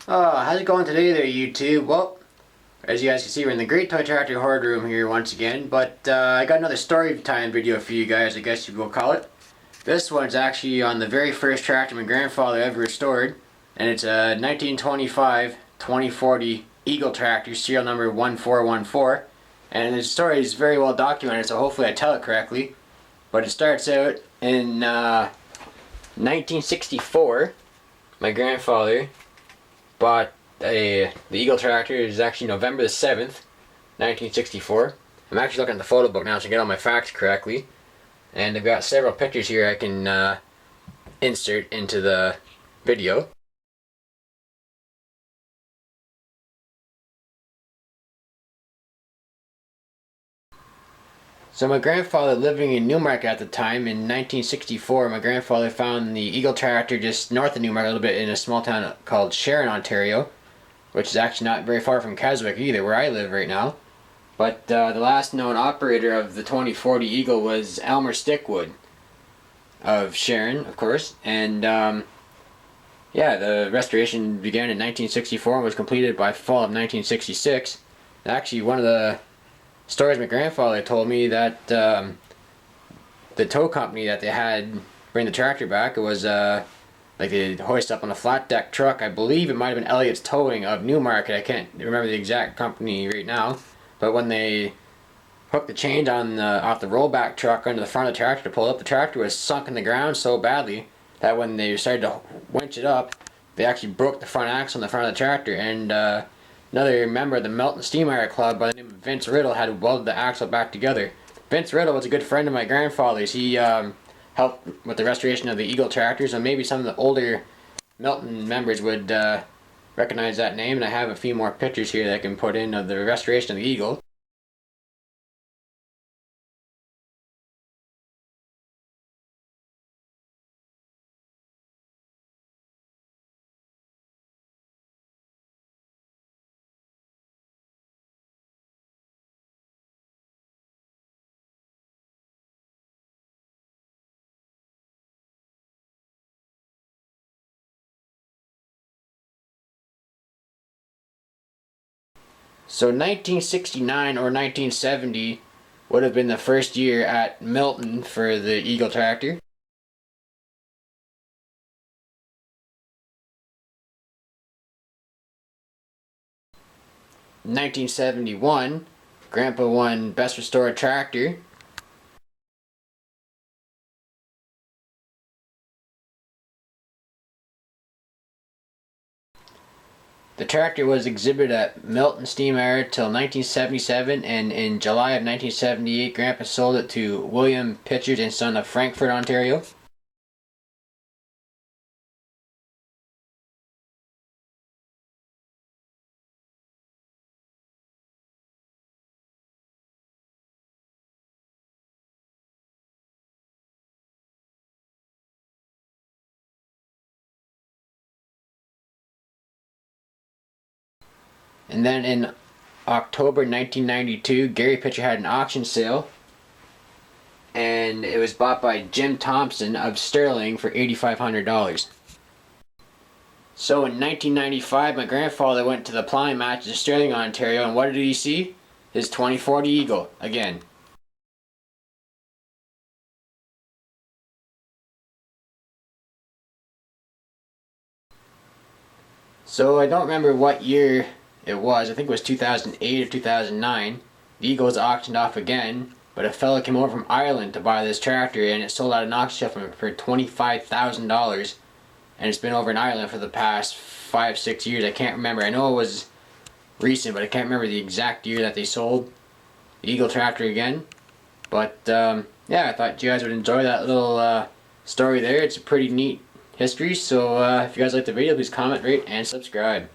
How's it going today there, YouTube? Well, as you guys can see, we're in the Great Toy Tractor Horde Room here once again, but I got another story time video for you guys, I guess you will call it. This one's actually on the very first tractor my grandfather ever restored, and it's a 1925 2040 Eagle tractor, serial number 1414, and the story is very well documented, so hopefully I tell it correctly. But it starts out in 1964. My grandfather bought the Eagle tractor. It was actually November the 7th, 1964. I'm actually looking at the photo book now so I get all my facts correctly. And I've got several pictures here I can insert into the video. So my grandfather, living in Newmarket at the time, in 1964, my grandfather found the Eagle tractor just north of Newmarket a little bit in a small town called Sharon, Ontario, which is actually not very far from Keswick either, where I live right now. But the last known operator of the 2040 Eagle was Elmer Stickwood of Sharon, of course. And yeah, the restoration began in 1964 and was completed by fall of 1966. And actually, one of the stories my grandfather told me that the tow company that they had bring the tractor back, it was like they hoist up on a flat deck truck. I believe it might have been Elliott's Towing of Newmarket. I can't remember the exact company right now, but when they hooked the chains on off the rollback truck under the front of the tractor to pull it up, the tractor was sunk in the ground so badly that when they started to winch it up, they actually broke the front axle on the front of the tractor. And another member of the Melton Steam Iron Club by the name of Vince Riddle had welded the axle back together. Vince Riddle was a good friend of my grandfather's. He helped with the restoration of the Eagle tractors, and maybe some of the older Melton members would recognize that name, and I have a few more pictures here that I can put in of the restoration of the Eagle. So 1969 or 1970 would have been the first year at Milton for the Eagle tractor. In 1971, Grandpa won Best Restored Tractor. The tractor was exhibited at Milton Steam Iron till 1977, and in July of 1978, Grandpa sold it to William Pitchard and Son of Frankfort, Ontario. And then in October 1992, Gary Pitcher had an auction sale, and it was bought by Jim Thompson of Sterling for $8,500. So in 1995, my grandfather went to the ploughing match in Sterling, Ontario, and what did he see? His 2040 Eagle again. So I don't remember what year it was. I think it was 2008 or 2009. The Eagle was auctioned off again, but a fellow came over from Ireland to buy this tractor, and it sold at an auction sale for $25,000. And it's been over in Ireland for the past 5-6 years. I can't remember. I know it was recent, but I can't remember the exact year that they sold the Eagle tractor again. But yeah, I thought you guys would enjoy that little story there. It's a pretty neat history. So if you guys like the video, please comment, rate, and subscribe.